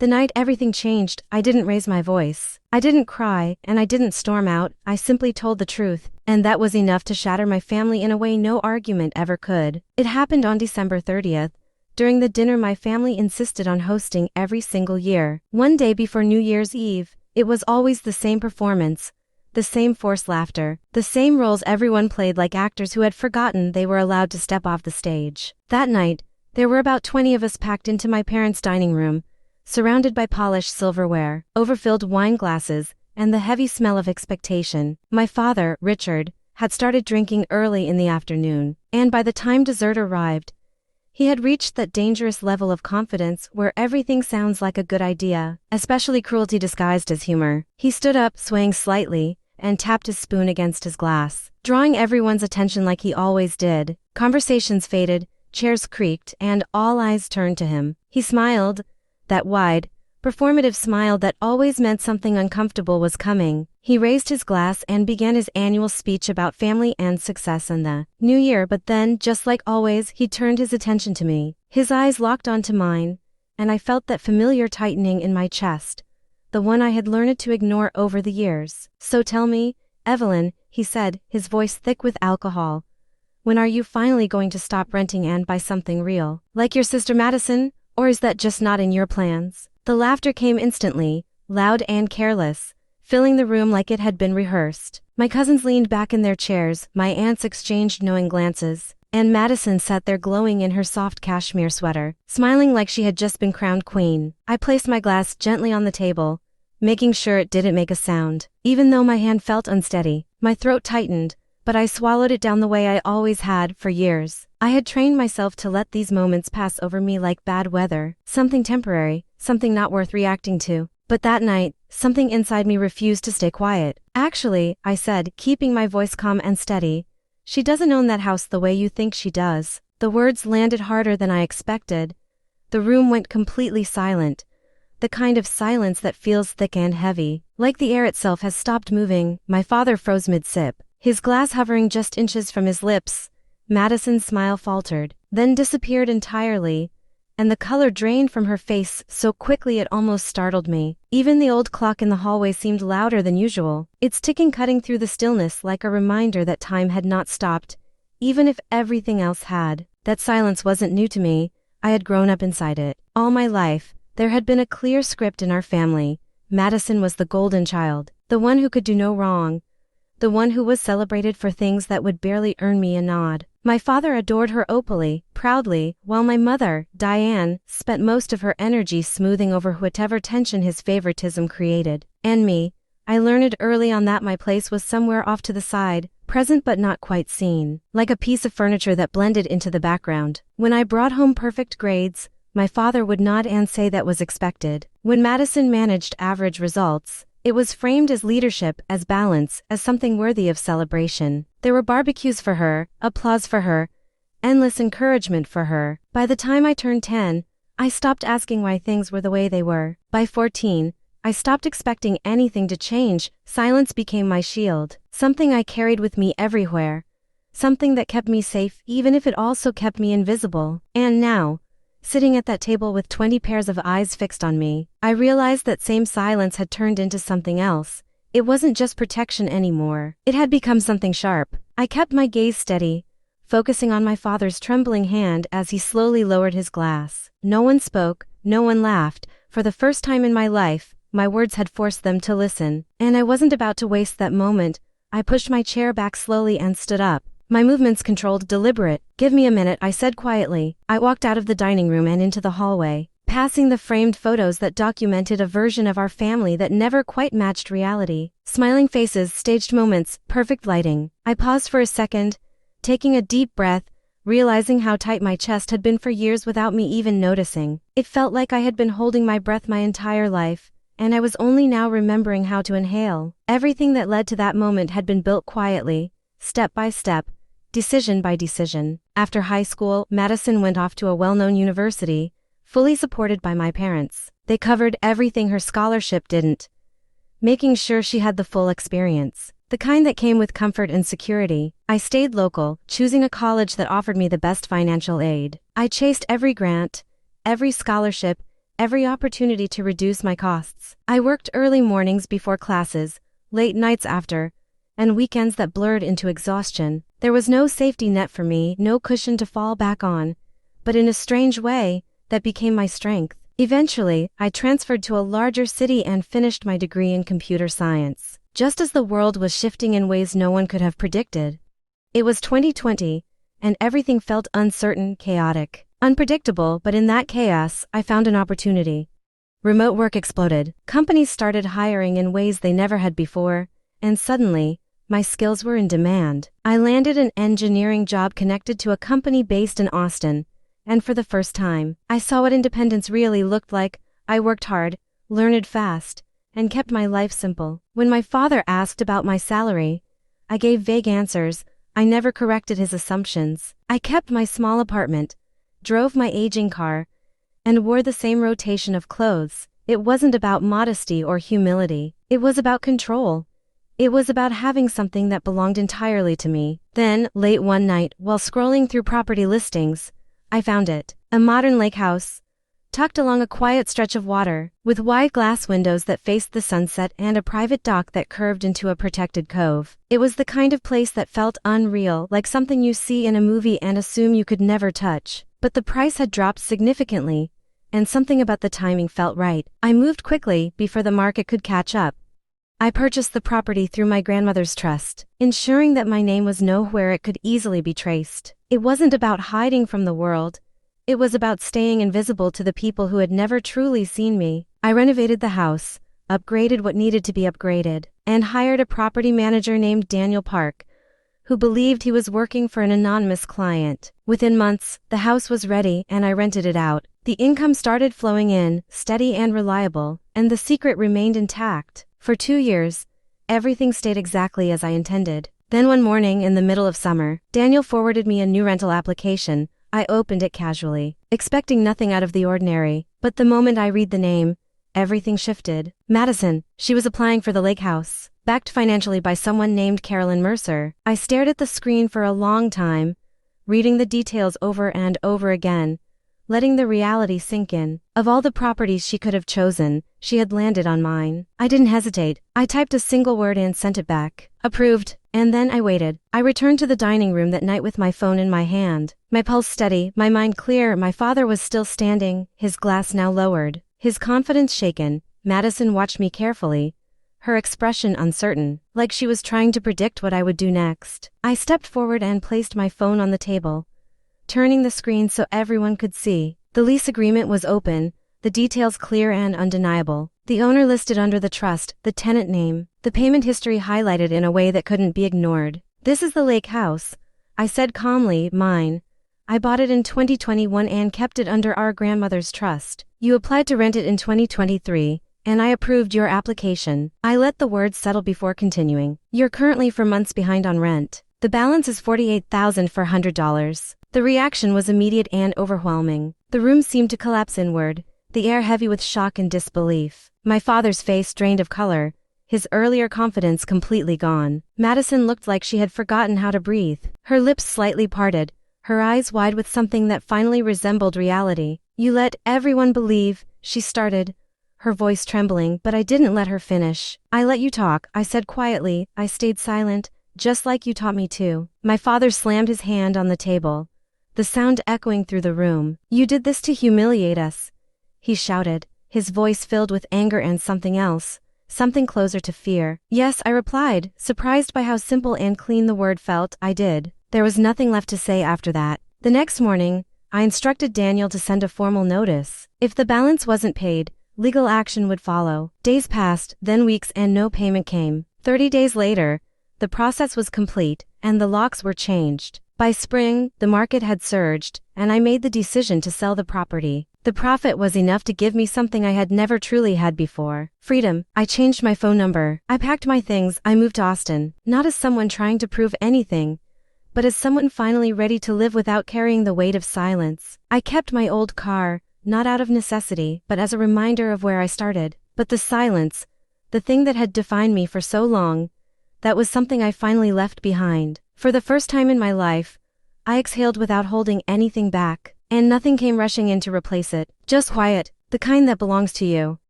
The night everything changed, I didn't raise my voice. I didn't cry, and I didn't storm out, I simply told the truth, and that was enough to shatter my family in a way no argument ever could. It happened on December 30th. During the dinner my family insisted on hosting every single year. One day before New Year's Eve, it was always the same performance, the same forced laughter, the same roles everyone played like actors who had forgotten they were allowed to step off the stage. That night, there were about 20 of us packed into my parents' dining room, surrounded by polished silverware, overfilled wine glasses, and the heavy smell of expectation. My father, Richard, had started drinking early in the afternoon, and by the time dessert arrived, he had reached that dangerous level of confidence where everything sounds like a good idea, especially cruelty disguised as humor. He stood up, swaying slightly, and tapped his spoon against his glass, drawing everyone's attention like he always did. Conversations faded, chairs creaked, and all eyes turned to him. He smiled, that wide, performative smile that always meant something uncomfortable was coming. He raised his glass and began his annual speech about family and success and the new year, but then, just like always, he turned his attention to me. His eyes locked onto mine, and I felt that familiar tightening in my chest, the one I had learned to ignore over the years. "So tell me, Evelyn," he said, his voice thick with alcohol, "when are you finally going to stop renting and buy something real, like your sister Madison, or is that just not in your plans?" The laughter came instantly, loud and careless, filling the room like it had been rehearsed. My cousins leaned back in their chairs, my aunts exchanged knowing glances, and Madison sat there glowing in her soft cashmere sweater, smiling like she had just been crowned queen. I placed my glass gently on the table, making sure it didn't make a sound. Even though my hand felt unsteady, my throat tightened, but I swallowed it down the way I always had for years. I had trained myself to let these moments pass over me like bad weather, something temporary, something not worth reacting to. But that night, something inside me refused to stay quiet. "Actually," I said, keeping my voice calm and steady, "she doesn't own that house the way you think she does." The words landed harder than I expected. The room went completely silent, the kind of silence that feels thick and heavy, like the air itself has stopped moving. My father froze mid-sip, his glass hovering just inches from his lips. Madison's smile faltered, then disappeared entirely, and the color drained from her face so quickly it almost startled me. Even the old clock in the hallway seemed louder than usual, its ticking cutting through the stillness like a reminder that time had not stopped, even if everything else had. That silence wasn't new to me, I had grown up inside it. All my life, there had been a clear script in our family. Madison was the golden child, the one who could do no wrong, the one who was celebrated for things that would barely earn me a nod. My father adored her openly, proudly, while my mother, Diane, spent most of her energy smoothing over whatever tension his favoritism created. And me, I learned early on that my place was somewhere off to the side, present but not quite seen, like a piece of furniture that blended into the background. When I brought home perfect grades, my father would nod and say that was expected. When Madison managed average results, it was framed as leadership, as balance, as something worthy of celebration. There were barbecues for her, applause for her, endless encouragement for her. By the time I turned 10, I stopped asking why things were the way they were. By 14, I stopped expecting anything to change. Silence became my shield, something I carried with me everywhere, something that kept me safe even if it also kept me invisible. And now, sitting at that table with 20 pairs of eyes fixed on me, I realized that same silence had turned into something else. It wasn't just protection anymore. It had become something sharp. I kept my gaze steady, focusing on my father's trembling hand as he slowly lowered his glass. No one spoke, no one laughed. For the first time in my life, my words had forced them to listen, and I wasn't about to waste that moment. I pushed my chair back slowly and stood up, my movements controlled, deliberate. "Give me a minute," I said quietly. I walked out of the dining room and into the hallway, passing the framed photos that documented a version of our family that never quite matched reality. Smiling faces, staged moments, perfect lighting. I paused for a second, taking a deep breath, realizing how tight my chest had been for years without me even noticing. It felt like I had been holding my breath my entire life, and I was only now remembering how to inhale. Everything that led to that moment had been built quietly, step by step, decision by decision. After high school, Madison went off to a well-known university, fully supported by my parents. They covered everything her scholarship didn't, making sure she had the full experience, the kind that came with comfort and security. I stayed local, choosing a college that offered me the best financial aid. I chased every grant, every scholarship, every opportunity to reduce my costs. I worked early mornings before classes, late nights after, and weekends that blurred into exhaustion. There was no safety net for me, no cushion to fall back on, but in a strange way, that became my strength. Eventually, I transferred to a larger city and finished my degree in computer science, just as the world was shifting in ways no one could have predicted. It was 2020, and everything felt uncertain, chaotic, unpredictable, but in that chaos, I found an opportunity. Remote work exploded. Companies started hiring in ways they never had before, and suddenly, my skills were in demand. I landed an engineering job connected to a company based in Austin, and for the first time, I saw what independence really looked like. I worked hard, learned fast, and kept my life simple. When my father asked about my salary, I gave vague answers. I never corrected his assumptions. I kept my small apartment, drove my aging car, and wore the same rotation of clothes. It wasn't about modesty or humility. It was about control. It was about having something that belonged entirely to me. Then, late one night, while scrolling through property listings, I found it. A modern lake house, tucked along a quiet stretch of water, with wide glass windows that faced the sunset and a private dock that curved into a protected cove. It was the kind of place that felt unreal, like something you see in a movie and assume you could never touch. But the price had dropped significantly, and something about the timing felt right. I moved quickly, before the market could catch up. I purchased the property through my grandmother's trust, ensuring that my name was nowhere it could easily be traced. It wasn't about hiding from the world. It was about staying invisible to the people who had never truly seen me. I renovated the house, upgraded what needed to be upgraded, and hired a property manager named Daniel Park, who believed he was working for an anonymous client. Within months, the house was ready and I rented it out. The income started flowing in, steady and reliable, and the secret remained intact. For 2 years, everything stayed exactly as I intended. Then one morning in the middle of summer, Daniel forwarded me a new rental application. I opened it casually, expecting nothing out of the ordinary, but the moment I read the name, everything shifted. Madison, she was applying for the lake house, backed financially by someone named Carolyn Mercer. I stared at the screen for a long time, reading the details over and over again, letting the reality sink in. Of all the properties she could have chosen, she had landed on mine. I didn't hesitate. I typed a single word and sent it back. Approved. And then I waited. I returned to the dining room that night with my phone in my hand, my pulse steady, my mind clear. My father was still standing, his glass now lowered, his confidence shaken. Madison watched me carefully, her expression uncertain, like she was trying to predict what I would do next. I stepped forward and placed my phone on the table, turning the screen so everyone could see. The lease agreement was open, the details clear and undeniable. The owner listed under the trust, the tenant name, the payment history highlighted in a way that couldn't be ignored. This is the lake house, I said calmly, mine. I bought it in 2021 and kept it under our grandmother's trust. You applied to rent it in 2023, and I approved your application. I let the words settle before continuing. You're currently 4 months behind on rent. The balance is $48,400. The reaction was immediate and overwhelming. The room seemed to collapse inward, the air heavy with shock and disbelief. My father's face drained of color, his earlier confidence completely gone. Madison looked like she had forgotten how to breathe. Her lips slightly parted, her eyes wide with something that finally resembled reality. You let everyone believe, she started, her voice trembling, but I didn't let her finish. I let you talk, I said quietly. I stayed silent, just like you taught me to. My father slammed his hand on the table, the sound echoing through the room. You did this to humiliate us, he shouted, his voice filled with anger and something else, something closer to fear. Yes, I replied, surprised by how simple and clean the word felt. I did. There was nothing left to say after that. The next morning, I instructed Daniel to send a formal notice. If the balance wasn't paid, legal action would follow. Days passed, then weeks, and no payment came. 30 days later, the process was complete, and the locks were changed. By spring, the market had surged, and I made the decision to sell the property. The profit was enough to give me something I had never truly had before. Freedom. I changed my phone number. I packed my things. I moved to Austin, not as someone trying to prove anything, but as someone finally ready to live without carrying the weight of silence. I kept my old car, not out of necessity, but as a reminder of where I started. But the silence, the thing that had defined me for so long, that was something I finally left behind. For the first time in my life, I exhaled without holding anything back, and nothing came rushing in to replace it. Just quiet, The kind that belongs to you.